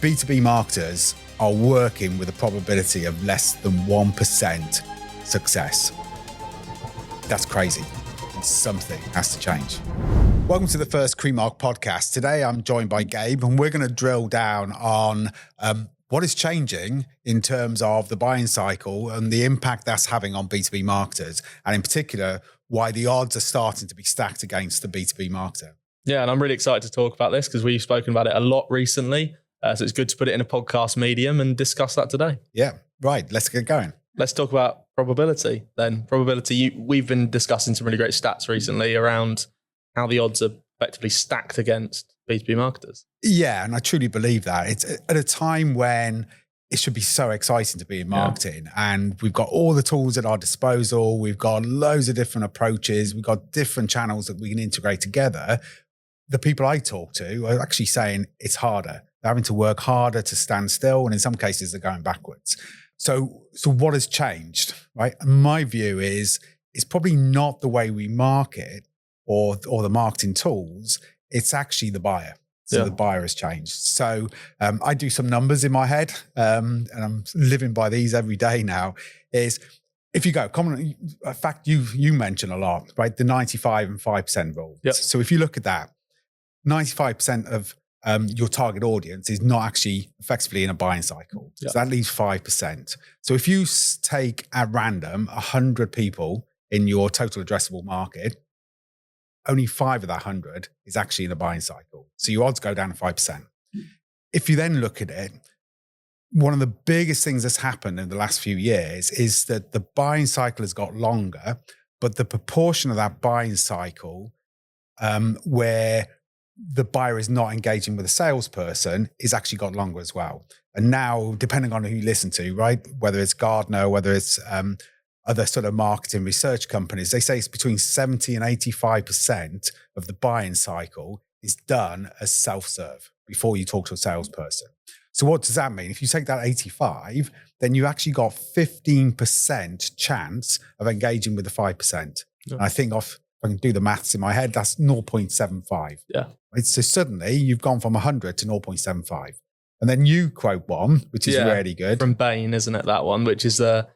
B2B marketers are working with a probability of less than 1% success. That's crazy. Something has to change. Welcome to the first Cremarc podcast. Today I'm joined by Gabe, and we're going to drill down on what is changing in terms of the buying cycle and the impact that's having on B2B marketers, and in particular, why the odds are starting to be stacked against the B2B marketer. Yeah, and I'm really excited to talk about this because we've spoken about it a lot recently. So it's good to put it in a podcast medium and discuss that today. Yeah, right. Let's get going. Let's talk about probability then. Probability, we've been discussing some really great stats recently around how the odds are effectively stacked against B2B marketers. Yeah, and I truly believe that. It's at a time when it should be so exciting to be in marketing, and we've got all the tools at our disposal. We've got loads of different approaches. We've got different channels that we can integrate together. The people I talk to are actually saying it's harder. They're having to work harder to stand still, and in some cases they're going backwards. So what has changed, right? And my view is it's probably not the way we market or the marketing tools. It's actually the buyer. So the buyer has changed. So I do some numbers in my head, and I'm living by these every day now. Is if you go, a fact you mention a lot, right? The 95 and 5% rule. Yep. So if you look at that, 95% of your target audience is not actually effectively in a buying cycle. Yep. So that leaves 5%. So if you take at random 100 people in your total addressable market, only 5 of that 100 is actually in a buying cycle. So your odds go down to 5%. If you then look at it, one of the biggest things that's happened in the last few years is that the buying cycle has got longer, but the proportion of that buying cycle where the buyer is not engaging with a salesperson is actually got longer as well. And now, depending on who you listen to, right, whether it's Gartner, whether it's other sort of marketing research companies, they say it's between 70 and 85% of the buying cycle is done as self-serve before you talk to a salesperson. So what does that mean? If you take that 85, then you actually got 15% chance of engaging with the 5%. Yeah. And I think if I can do the maths in my head, that's 0.75. Yeah. Right? So suddenly you've gone from 100 to 0.75. And then you quote one, which is really good. From Bain, isn't it, that one, which is I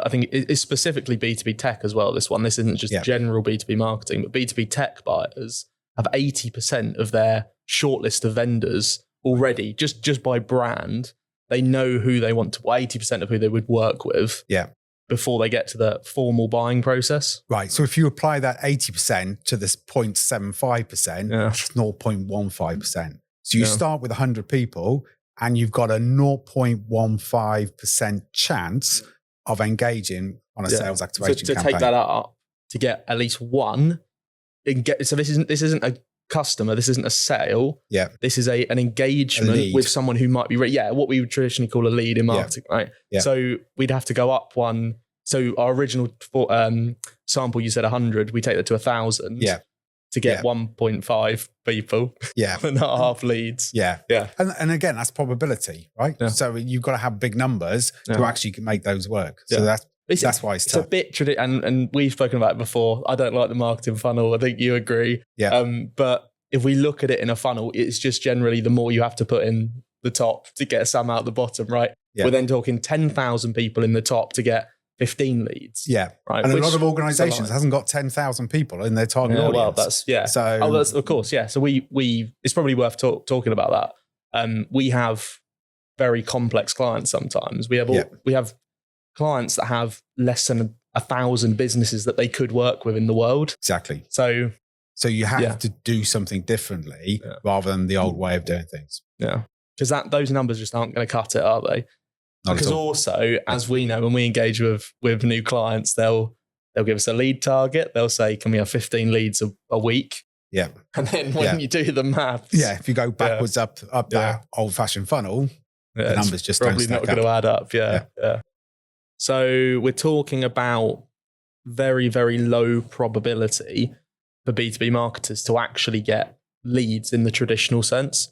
think it's specifically B2B Tech as well, this one. This isn't just general B2B marketing, but B2B Tech buyers have 80% of their shortlist of vendors already, just by brand. They know who they want to, 80% of who they would work with before they get to the formal buying process. Right. So if you apply that 80% to this 0.75%, it's 0.15%. So you start with 100 people and you've got a 0.15% chance of engaging on a sales activation campaign. To take that up, to get at least one, so this isn't a customer, this isn't a sale. Yeah. This is an engagement with someone who might be what we would traditionally call a lead in marketing, right? Yeah. So we'd have to go up one. So our original sample, you said 100, we take that to 1,000. Yeah. To get 1.5 people, and not half leads. Yeah. And again, that's probability, right? Yeah. So you've got to have big numbers to actually make those work. So that's why it's tough. A bit and we've spoken about it before. I don't like the marketing funnel. I think you agree. Yeah. But if we look at it in a funnel, it's just generally the more you have to put in the top to get some out the bottom, right? Yeah. We're then talking 10,000 people in the top to get 15 leads. Yeah. Right. And a lot of organizations hasn't got 10,000 people in their target audience. Well, that's, So, that's, of course. Yeah. So we it's probably worth talking about that. We have very complex clients sometimes. We have clients that have less than 1,000 businesses that they could work with in the world. Exactly. So you have to do something differently rather than the old way of doing things. Yeah. Because those numbers just aren't going to cut it, are they? Because also, as we know, when we engage with new clients, they'll give us a lead target. They'll say, can we have 15 leads a week? Yeah. And then when you do the maths. Yeah, if you go backwards up that old-fashioned funnel, the numbers just probably not going to add up. Yeah. So we're talking about very, very low probability for B2B marketers to actually get leads in the traditional sense.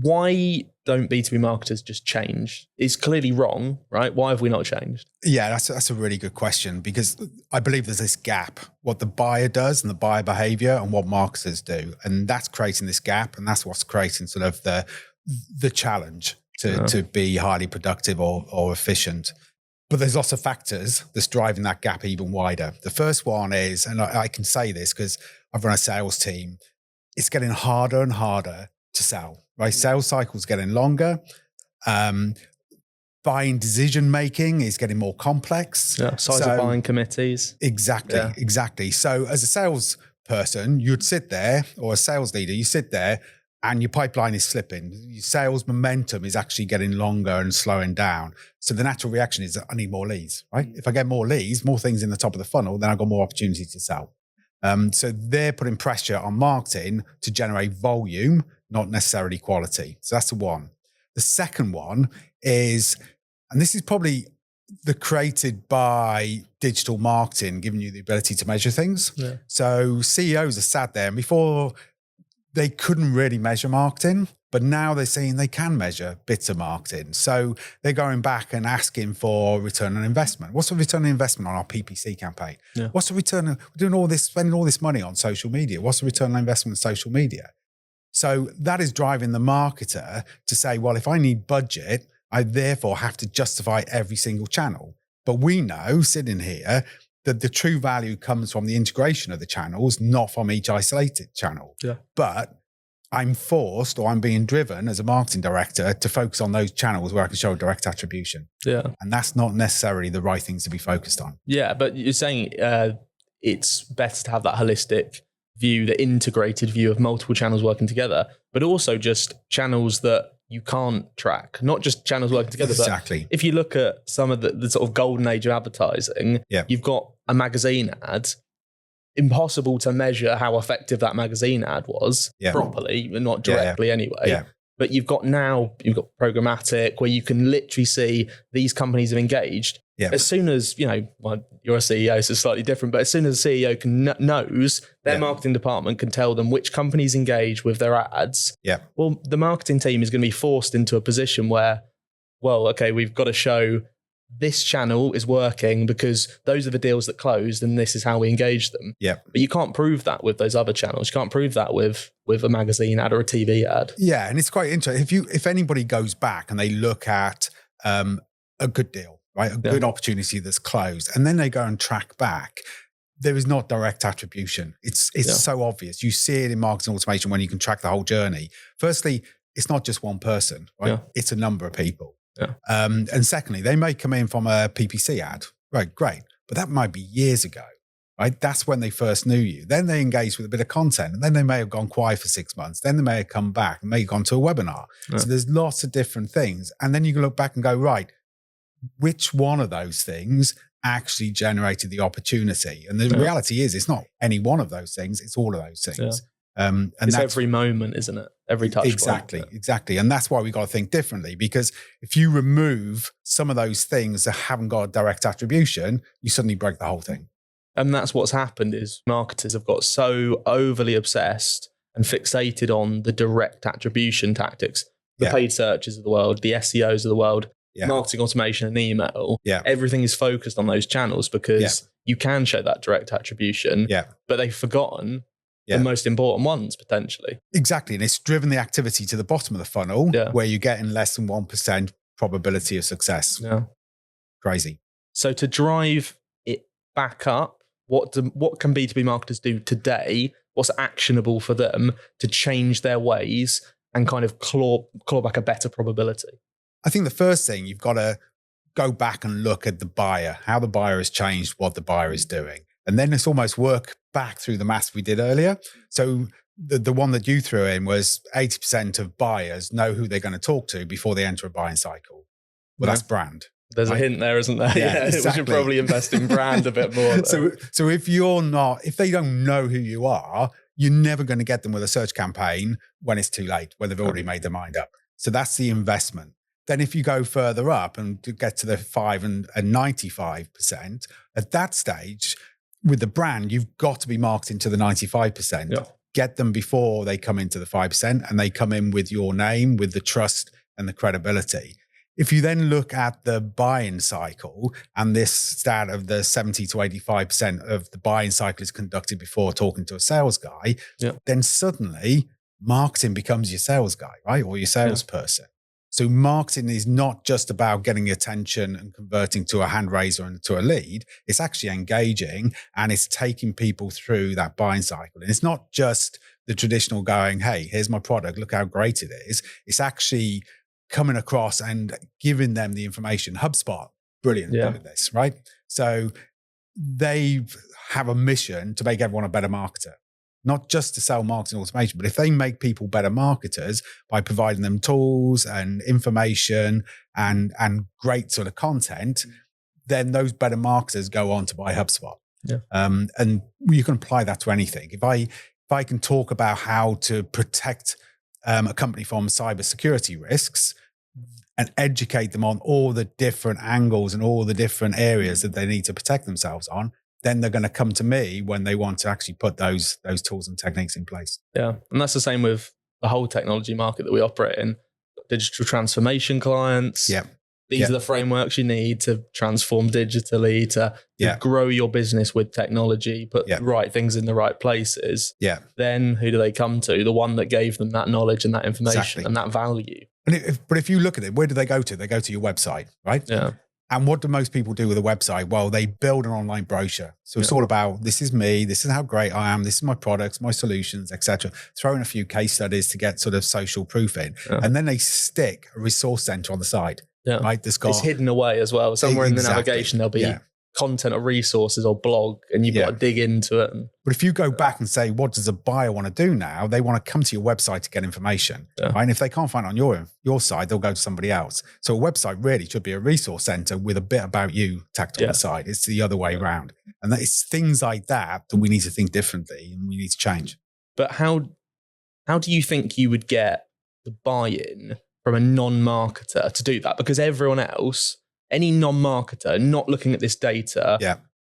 Why don't B2B marketers just change? It's clearly wrong, right? Why have we not changed? Yeah, that's a really good question, because I believe there's this gap, what the buyer does and the buyer behavior and what marketers do. And that's creating this gap, and that's what's creating sort of the challenge to be highly productive or efficient. But there's lots of factors that's driving that gap even wider. The first one is, and I can say this because I've run a sales team, it's getting harder and harder to sell, right? Sales cycles getting longer. Buying decision-making is getting more complex. Yeah, size of buying committees. Exactly. So as a salesperson, you'd sit there, or a sales leader, you sit there and your pipeline is slipping. Your sales momentum is actually getting longer and slowing down. So the natural reaction is I need more leads, right? If I get more leads, more things in the top of the funnel, then I've got more opportunity to sell. So they're putting pressure on marketing to generate volume, not necessarily quality. So that's the one. The second one is, and this is probably created by digital marketing, giving you the ability to measure things. Yeah. So CEOs are sat there, and before they couldn't really measure marketing, but now they're saying they can measure bits of marketing. So they're going back and asking for return on investment. What's the return on investment on our PPC campaign? Yeah. What's the return on, we're doing all this, spending all this money on social media. What's the return on investment on social media? So that is driving the marketer to say, well, if I need budget, I therefore have to justify every single channel. But we know, sitting here, that the true value comes from the integration of the channels, not from each isolated channel. Yeah. But I'm forced, or I'm being driven as a marketing director to focus on those channels where I can show direct attribution. Yeah. And that's not necessarily the right things to be focused on. Yeah, but you're saying it's better to have that holistic view, the integrated view of multiple channels working together, but also just channels that you can't track, not just channels working together. Exactly. But if you look at some of the sort of golden age of advertising, you've got a magazine ad, impossible to measure how effective that magazine ad was properly, not directly anyway. Yeah. But you've got programmatic, where you can literally see these companies have engaged. Yeah. As soon as, you're a CEO, so it's slightly different, but as soon as the CEO knows, their marketing department can tell them which companies engage with their ads. Yeah. Well, the marketing team is going to be forced into a position where, we've got to show this channel is working because those are the deals that closed and this is how we engage them. Yeah. But you can't prove that with those other channels. You can't prove that with a magazine ad or a TV ad. Yeah. And it's quite interesting. If anybody goes back and they look at a good deal, right? A good opportunity that's closed, and then they go and track back, there is not direct attribution. It's so obvious. You see it in marketing automation when you can track the whole journey. Firstly, it's not just one person, right? Yeah. It's a number of people. Yeah. And secondly, they may come in from a PPC ad, right? Great. But that might be years ago, right? That's when they first knew you. Then they engaged with a bit of content, and then they may have gone quiet for 6 months. Then they may have come back and may have gone to a webinar. Yeah. So there's lots of different things. And then you can look back and go, right, which one of those things actually generated the opportunity? And the reality is, it's not any one of those things, it's all of those things. Yeah. And it's every moment, isn't it? Every touch point. Exactly. And that's why we got to think differently, because if you remove some of those things that haven't got a direct attribution, you suddenly break the whole thing. And that's what's happened is marketers have got so overly obsessed and fixated on the direct attribution tactics, the paid searches of the world, the SEOs of the world, marketing automation and email. Yeah. Everything is focused on those channels because you can show that direct attribution, but they've forgotten the most important ones potentially. Exactly. And it's driven the activity to the bottom of the funnel where you're getting less than 1% probability of success. Yeah. Crazy. So to drive it back up, what can B2B marketers do today? What's actionable for them to change their ways and kind of claw back a better probability? I think the first thing, you've got to go back and look at the buyer, how the buyer has changed, what the buyer is doing. And then it's almost work back through the maths we did earlier. So the one that you threw in was 80% of buyers know who they're going to talk to before they enter a buying cycle. Well, that's brand. There's a hint there, isn't there? Yeah, exactly. We should probably invest in brand a bit more. So if they don't know who you are, you're never going to get them with a search campaign when it's too late, when they've already made their mind up. So that's the investment. Then if you go further up and get to the 5 and 95%, at that stage, with the brand, you've got to be marketing to the 95%. Yeah. Get them before they come into the 5%, and they come in with your name, with the trust and the credibility. If you then look at the buying cycle, and this stat of the 70 to 85% of the buying cycle is conducted before talking to a sales guy, then suddenly marketing becomes your sales guy, right? Or your salesperson. So marketing is not just about getting attention and converting to a hand raiser and to a lead. It's actually engaging, and it's taking people through that buying cycle. And it's not just the traditional going, hey, here's my product, look how great it is. It's actually coming across and giving them the information. HubSpot, brilliant at this, right? So they have a mission to make everyone a better marketer, not just to sell marketing automation, but if they make people better marketers by providing them tools and information and great sort of content, then those better marketers go on to buy HubSpot. Yeah. And you can apply that to anything. If I can talk about how to protect a company from cybersecurity risks and educate them on all the different angles and all the different areas that they need to protect themselves on, then they're going to come to me when they want to actually put those tools and techniques in place. Yeah. And that's the same with the whole technology market that we operate in. Digital transformation clients. Yeah. These are the frameworks you need to transform digitally, to grow your business with technology, put the right things in the right places. Yeah. Then who do they come to? The one that gave them that knowledge and that information and that value. But if you look at it, where do they go to? They go to your website, right? Yeah. And what do most people do with a website? Well, they build an online brochure. So it's all about, this is me, this is how great I am, this is my products, my solutions, etc. Throw in a few case studies to get sort of social proof in. Yeah. And then they stick a resource center on the side. Yeah. Right? It's hidden away as well. Somewhere in the navigation, there'll be content or resources or blog, and you've got to dig into it. But if you go back and say, what does a buyer want to do now? They want to come to your website to get information. Yeah. Right? And if they can't find it on your side, they'll go to somebody else. So a website really should be a resource center with a bit about you tacked on the side. It's the other way around. And it's things like that we need to think differently and we need to change. But how do you think you would get the buy-in from a non-marketer to do that? Because everyone else, any non-marketer not looking at this data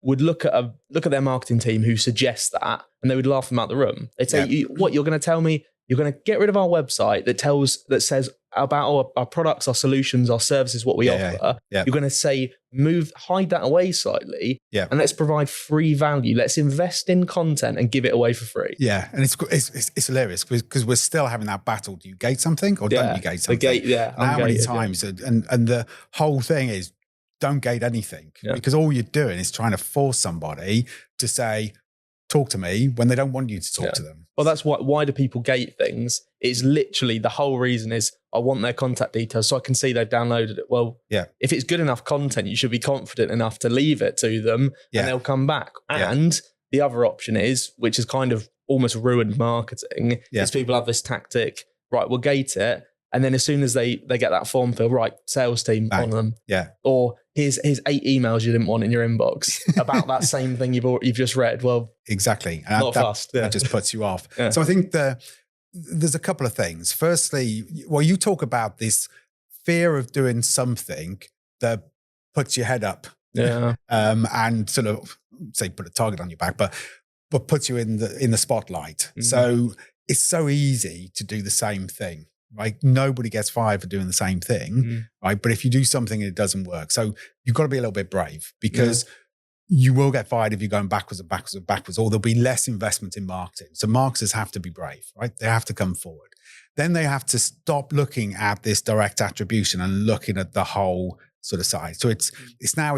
would look at their marketing team who suggests that, and they would laugh them out the room. They'd say, what, you're going to tell me you're going to get rid of our website that says about our products, our solutions, our services, what we offer. You're going to say, hide that away slightly, and let's provide free value. Let's invest in content and give it away for free. Yeah, and it's hilarious because we're still having that battle. Do you gate something or don't you gate something? How many times? And the whole thing is, don't gate anything because all you're doing is trying to force somebody to say, talk to me when they don't want you to talk to them. Well, that's why do people gate things? It's literally the whole reason is I want their contact details so I can see they've downloaded it. Well, if it's good enough content, you should be confident enough to leave it to them and they'll come back. And the other option is, which is kind of almost ruined marketing, is people have this tactic, right, we'll gate it. And then as soon as they get that form filled, right, sales team on them. Yeah. Or here's 8 emails you didn't want in your inbox about that same thing you've just read. Well, exactly. And that just puts you off. Yeah. So I think there's a couple of things. Firstly, you talk about this fear of doing something that puts your head up. Yeah. And sort of say put a target on your back, but puts you in the spotlight. Mm-hmm. So it's so easy to do the same thing. Right? Nobody gets fired for doing the same thing, right? But if you do something and it doesn't work, so you've got to be a little bit brave because you will get fired if you're going backwards and backwards and backwards, or there'll be less investment in marketing. So marketers have to be brave, right? They have to come forward. Then they have to stop looking at this direct attribution and looking at the whole sort of side. So it's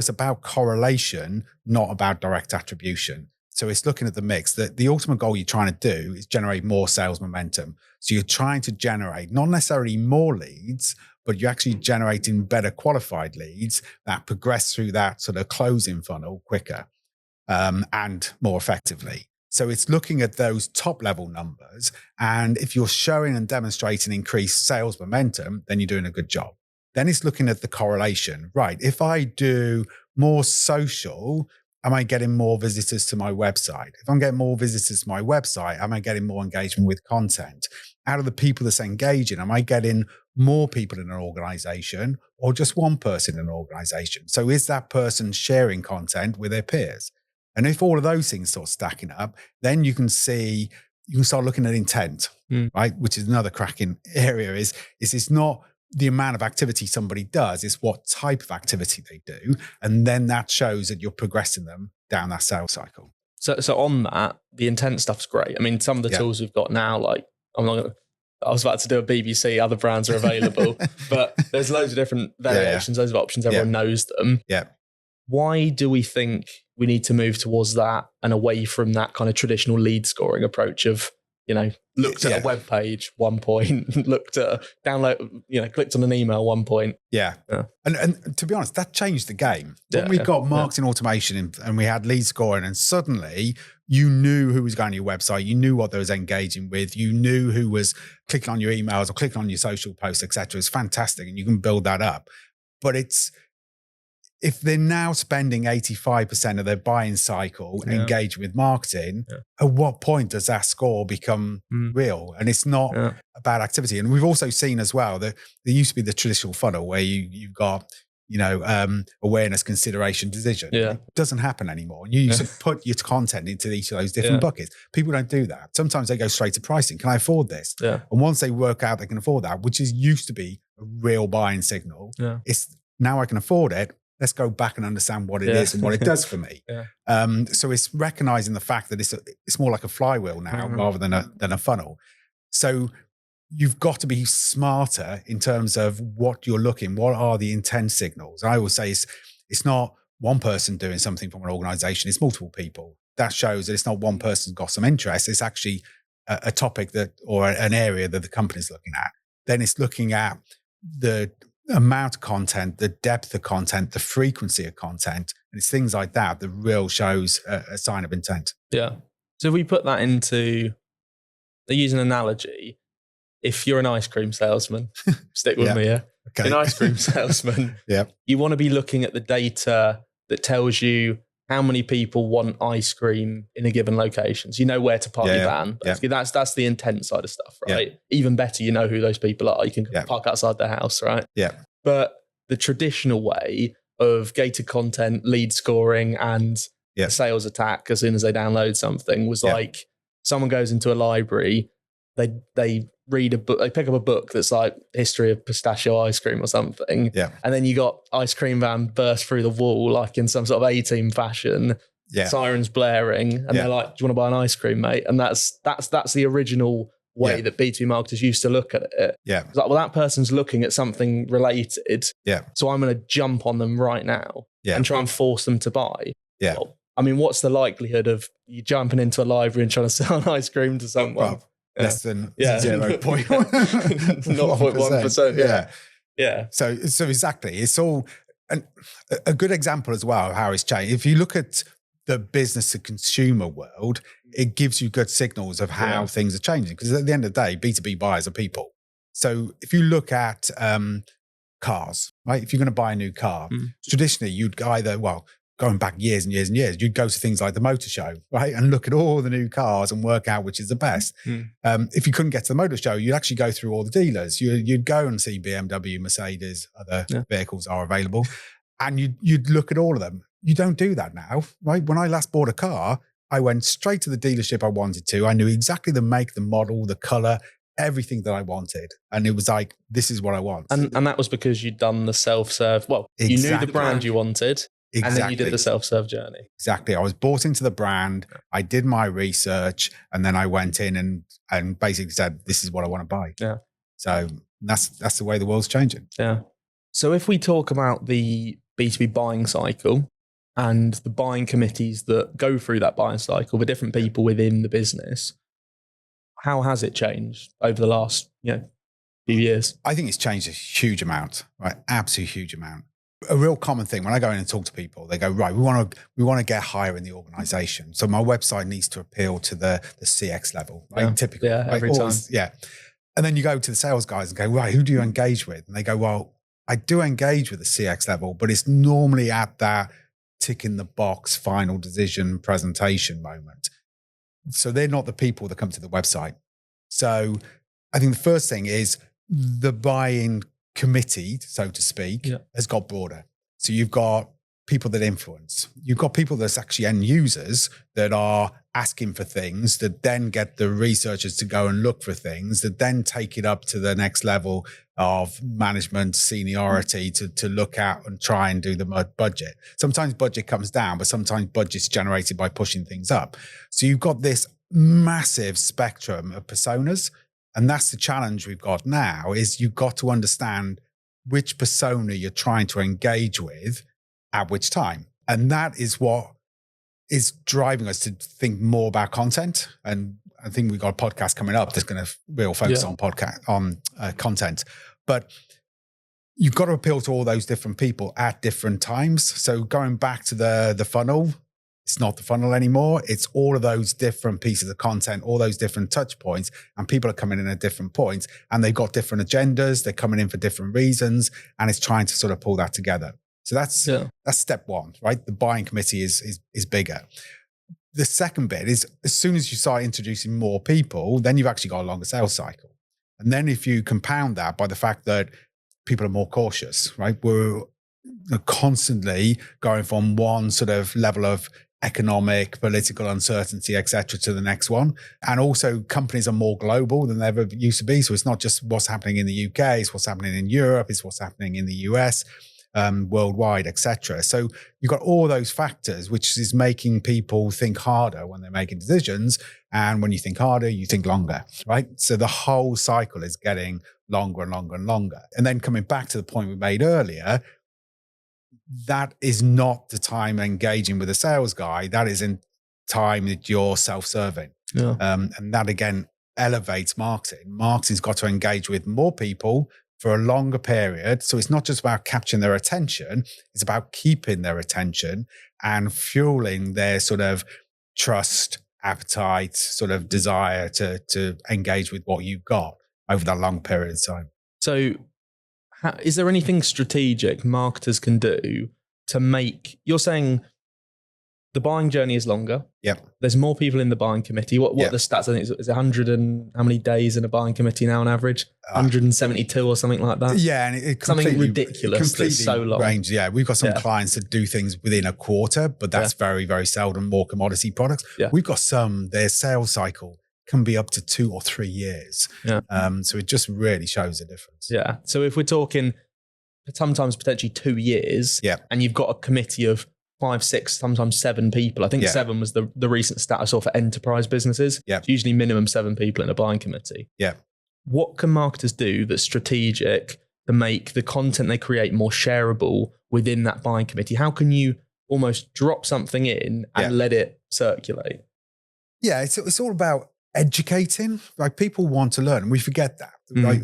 about correlation, not about direct attribution. So it's looking at the mix. The ultimate goal you're trying to do is generate more sales momentum. So you're trying to generate not necessarily more leads, but you're actually generating better qualified leads that progress through that sort of closing funnel quicker and more effectively. So it's looking at those top level numbers. And if you're showing and demonstrating increased sales momentum, then you're doing a good job. Then it's looking at the correlation. Right, if I do more social, am I getting more visitors to my website? If I'm getting more visitors to my website, am I getting more engagement with content? Out of the people that's engaging, am I getting more people in an organization or just one person in an organization? So is that person sharing content with their peers? And if all of those things start stacking up, then you can start looking at intent, right? Which is another cracking area is it's not the amount of activity somebody does, is what type of activity they do. And then that shows that you're progressing them down that sales cycle. So on that, the intent stuff's great. I mean, some of the tools we've got now, like I was about to do a BBC, other brands are available, but there's loads of different variations, loads of options. Everyone knows them. Yeah. Why do we think we need to move towards that and away from that kind of traditional lead scoring approach of, looked at a web page, 1 point, looked at download, clicked on an email, 1 point. Yeah. And to be honest, that changed the game. When we got marketing automation and we had lead scoring, and suddenly you knew who was going to your website, you knew what they was engaging with, you knew who was clicking on your emails or clicking on your social posts, etc. It's fantastic, and you can build that up. But if they're now spending 85% of their buying cycle engaging with marketing, at what point does that score become real? And it's not a bad activity. And we've also seen as well that there used to be the traditional funnel where you've got, awareness, consideration, decision. Yeah. It doesn't happen anymore. And you used to put your content into each of those different buckets. People don't do that. Sometimes they go straight to pricing. Can I afford this? Yeah. And once they work out they can afford that, which used to be a real buying signal, it's now I can afford it. Let's go back and understand what it is and what it does for me. So it's recognizing the fact that it's more like a flywheel now rather than a funnel. So you've got to be smarter in terms of what you're looking. What are the intent signals? I always say it's not one person doing something from an organization. It's multiple people. That shows that it's not one person's got some interest. It's actually a topic or an area that the company's looking at. Then it's looking at the amount of content, the depth of content, the frequency of content. And it's things like that that real shows a sign of intent. Yeah. So if we put that into, use an analogy, if you're an ice cream salesman, stick with me, Okay. An ice cream salesman, you want to be looking at the data that tells you how many people want ice cream in a given location. So you know where to park your van. That's the intent side of stuff, right? Even better, you know who those people are. You can park outside their house, right? Yeah. But the traditional way of gated content, lead scoring, and the sales attack as soon as they download something was like someone goes into a library, they read a book, they pick up a book that's like history of pistachio ice cream or something. Yeah. And then you got ice cream van burst through the wall, like in some sort of A-team fashion, sirens blaring. And they're like, do you want to buy an ice cream, mate? And that's the original way that B2B marketers used to look at it. Yeah. It's like, well, that person's looking at something related. Yeah. So I'm going to jump on them right now and try and force them to buy. Yeah. Well, I mean, what's the likelihood of you jumping into a library and trying to sell an ice cream to someone? Well, less than 0.1%. 0.1%. Yeah. So exactly. It's all a good example as well of how it's changed. If you look at the business to consumer world, it gives you good signals of how things are changing. Because at the end of the day, B2B buyers are people. So if you look at cars, right? If you're going to buy a new car, traditionally you'd either, going back years and years and years, you'd go to things like the motor show, right? And look at all the new cars and work out which is the best. If you couldn't get to the motor show, you'd actually go through all the dealers. You'd go and see BMW, Mercedes, other vehicles are available. And you'd look at all of them. You don't do that now, right? When I last bought a car, I went straight to the dealership I wanted to. I knew exactly the make, the model, the color, everything that I wanted. And it was like, this is what I want. And that was because you'd done the self-serve. Well, you knew the brand you wanted. Exactly. And then you did the self-serve journey. Exactly. I was bought into the brand. I did my research, and then I went in and basically said, this is what I want to buy. Yeah. So that's the way the world's changing. Yeah. So if we talk about the B2B buying cycle and the buying committees that go through that buying cycle, the different people within the business, how has it changed over the last few years? I think it's changed a huge amount, right? Absolute huge amount. A real common thing when I go in and talk to people, they go, right, we want to get higher in the organization. So my website needs to appeal to the CX level, right? Yeah. Typically. Yeah, every time. Yeah. And then you go to the sales guys and go, right, who do you engage with? And they go, well, I do engage with the CX level, but it's normally at that tick in the box, final decision presentation moment. So they're not the people that come to the website. So I think the first thing is the buy-in committee, so to speak, has got broader. So you've got people that influence. You've got people that's actually end users that are asking for things, that then get the researchers to go and look for things, that then take it up to the next level of management seniority to look at and try and do the budget. Sometimes budget comes down, but sometimes budget's generated by pushing things up. So you've got this massive spectrum of personas. And that's the challenge we've got now, is you've got to understand which persona you're trying to engage with at which time. And that is what is driving us to think more about content. And I think we've got a podcast coming up that's going to real focus on content. But you've got to appeal to all those different people at different times. So going back to the funnel, it's not the funnel anymore. It's all of those different pieces of content, all those different touch points, and people are coming in at different points, and they've got different agendas. They're coming in for different reasons, and it's trying to sort of pull that together. So that's step one, right? The buying committee is bigger. The second bit is, as soon as you start introducing more people, then you've actually got a longer sales cycle. And then if you compound that by the fact that people are more cautious, right? We're constantly going from one sort of level of economic, political uncertainty, etc., to the next one. And also companies are more global than they ever used to be. So it's not just what's happening in the UK, it's what's happening in Europe, it's what's happening in the US, worldwide, etc. So you've got all those factors, which is making people think harder when they're making decisions. And when you think harder, you think longer, right? So the whole cycle is getting longer and longer and longer. And then coming back to the point we made earlier, that is not the time engaging with a sales guy. That is in time that you're self-serving. Yeah. And that again elevates marketing. Marketing's got to engage with more people for a longer period. So it's not just about capturing their attention. It's about keeping their attention and fueling their sort of trust, appetite, sort of desire to engage with what you've got over that long period of time. So is there anything strategic marketers can do to make, you're saying the buying journey is longer. Yep. There's more people in the buying committee. What are the stats? I think it's 100 and how many days in a buying committee now on average? 172 or something like that. Yeah. And it something ridiculous that's so long. Range. Yeah. We've got some clients that do things within a quarter, but that's very, very seldom, more commodity products. Yeah. We've got some, their sales cycle can be up to 2 or 3 years. Yeah. So it just really shows a difference. Yeah. So if we're talking sometimes potentially 2 years, and you've got a committee of 5, 6, sometimes 7 people. I think 7 was the recent stat I saw for enterprise businesses. Yeah. It's usually minimum 7 people in a buying committee. Yeah. What can marketers do that's strategic to make the content they create more shareable within that buying committee? How can you almost drop something in and let it circulate? Yeah. It's all about educating. Like, people want to learn, and we forget that. Like,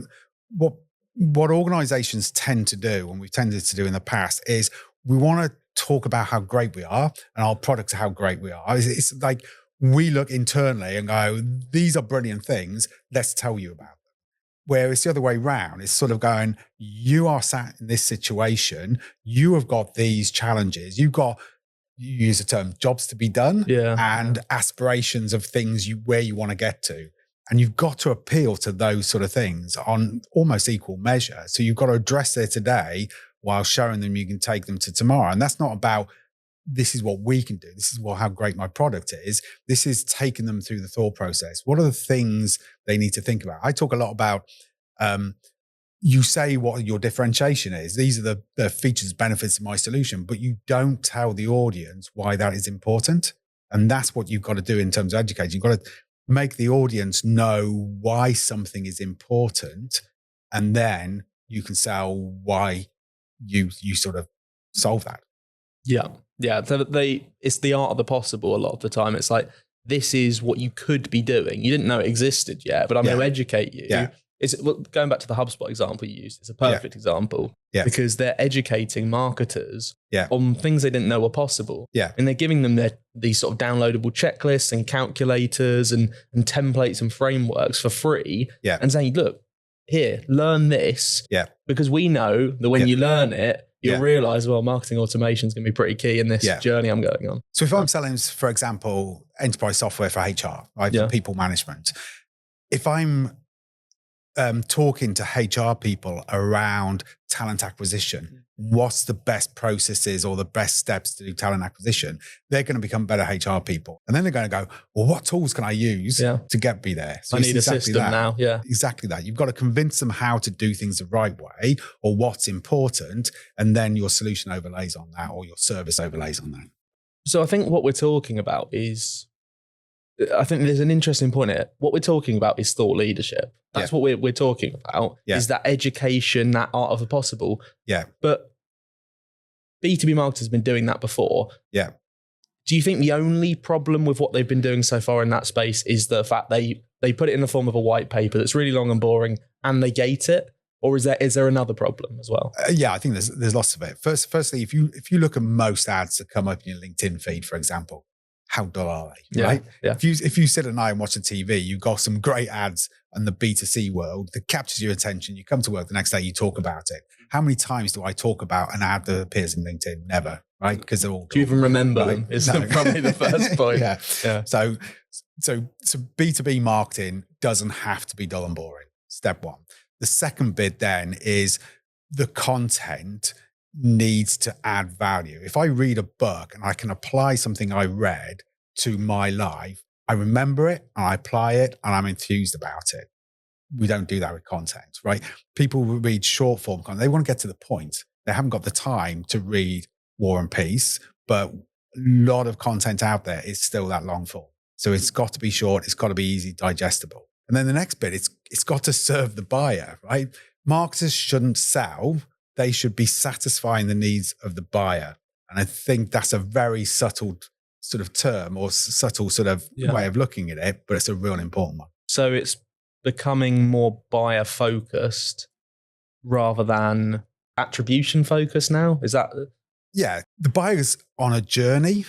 what organizations tend to do, and we've tended to do in the past, is we want to talk about how great we are and our products are how great we are. It's like we look internally and go, these are brilliant things, let's tell you about them. Where it's the other way around. It's sort of going, you are sat in this situation, you have got these challenges, you've got, you use the term, jobs to be done, and aspirations of things where you want to get to. And you've got to appeal to those sort of things on almost equal measure. So you've got to address their today while showing them you can take them to tomorrow. And that's not about, this is what we can do, this is how great my product is. This is taking them through the thought process. What are the things they need to think about? I talk a lot about, you say what your differentiation is. These are the features, benefits of my solution, but you don't tell the audience why that is important. And that's what you've got to do in terms of educating. You've got to make the audience know why something is important, and then you can sell why you sort of solve that. Yeah. Yeah. So it's the art of the possible a lot of the time. It's like, this is what you could be doing. You didn't know it existed yet, but I'm going to educate you. Yeah. Going back to the HubSpot example you used, it's a perfect example because they're educating marketers on things they didn't know were possible. Yeah. And they're giving them these sort of downloadable checklists and calculators and templates and frameworks for free and saying, look, here, learn this because we know that when you learn it, you'll realize, well, marketing automation is going to be pretty key in this journey I'm going on. So if I'm selling, for example, enterprise software for HR, right, for people management, if I'm talking to HR people around talent acquisition, what's the best processes or the best steps to do talent acquisition, they're going to become better HR people. And then they're going to go, well, what tools can I use to get me there? So I need a system now. Yeah, exactly that. You've got to convince them how to do things the right way or what's important. And then your solution overlays on that, or your service overlays on that. So I think what we're talking about is I think there's an interesting point here. What we're talking about is thought leadership. That's what we're talking about, is that education, that art of the possible. Yeah. But B2B marketers have been doing that before. Yeah. Do you think the only problem with what they've been doing so far in that space is the fact they put it in the form of a white paper that's really long and boring and they gate it? Or is there another problem as well? Yeah, I think there's lots of it. Firstly, if you look at most ads that come up in your LinkedIn feed, for example, how dull are they? Right? Yeah. If you sit at night and watch the TV, you've got some great ads in the B2C world that captures your attention. You come to work the next day, you talk about it. How many times do I talk about an ad that appears in LinkedIn? Never, right? Because they're all. Do you even remember them? Is probably the first point. Yeah. So B2B marketing doesn't have to be dull and boring. Step one. The second bit then is the content needs to add value. If I read a book and I can apply something I read to my life, I remember it and I apply it and I'm enthused about it. We don't do that with content, right? People read short form content. They want to get to the point. They haven't got the time to read War and Peace, but a lot of content out there is still that long form. So it's got to be short. It's got to be easy, digestible. And then the next bit, it's got to serve the buyer, right? Marketers shouldn't sell. They should be satisfying the needs of the buyer. And I think that's a very subtle sort of term or subtle sort of way of looking at it, but it's a real important one. So it's becoming more buyer focused rather than attribution focused now? Is that? Yeah, the buyer's on a journey.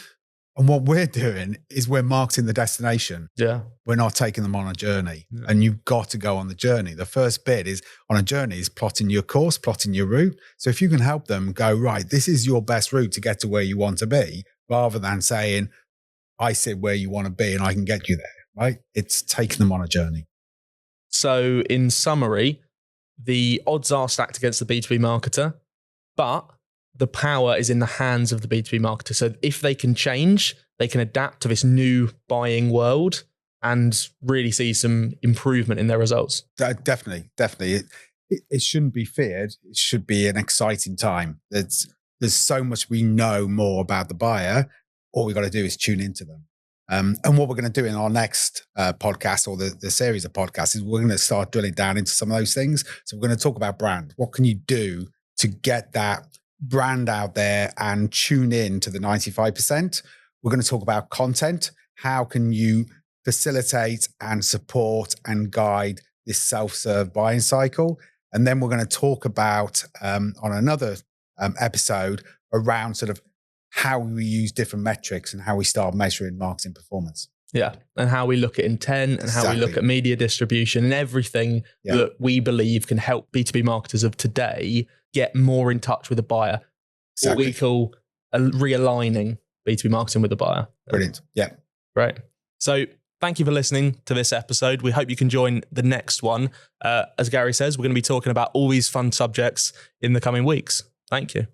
And what we're doing is we're marketing the destination. Yeah. We're not taking them on a journey. Yeah. And you've got to go on the journey. The first bit is on a journey is plotting your course, plotting your route. So if you can help them go, right, this is your best route to get to where you want to be, rather than saying, I sit where you want to be and I can get you there, right? It's taking them on a journey. So in summary, the odds are stacked against the B2B marketer, but the power is in the hands of the B2B marketer. So if they can change, they can adapt to this new buying world and really see some improvement in their results. Definitely. It shouldn't be feared. It should be an exciting time. There's so much we know more about the buyer. All we got to do is tune into them. And what we're going to do in our next podcast or the series of podcasts is we're going to start drilling down into some of those things. So we're going to talk about brand. What can you do to get that brand out there and tune in to the 95%? We're going to talk about content. How can you facilitate and support and guide this self-serve buying cycle? And then we're going to talk about on another episode around sort of how we use different metrics and how we start measuring marketing performance. Yeah. And how we look at intent and how we look at media distribution and everything that we believe can help B2B marketers of today get more in touch with the buyer. What we call realigning B2B marketing with the buyer. Brilliant. Yeah. Right. So thank you for listening to this episode. We hope you can join the next one. As Gary says, we're going to be talking about all these fun subjects in the coming weeks. Thank you.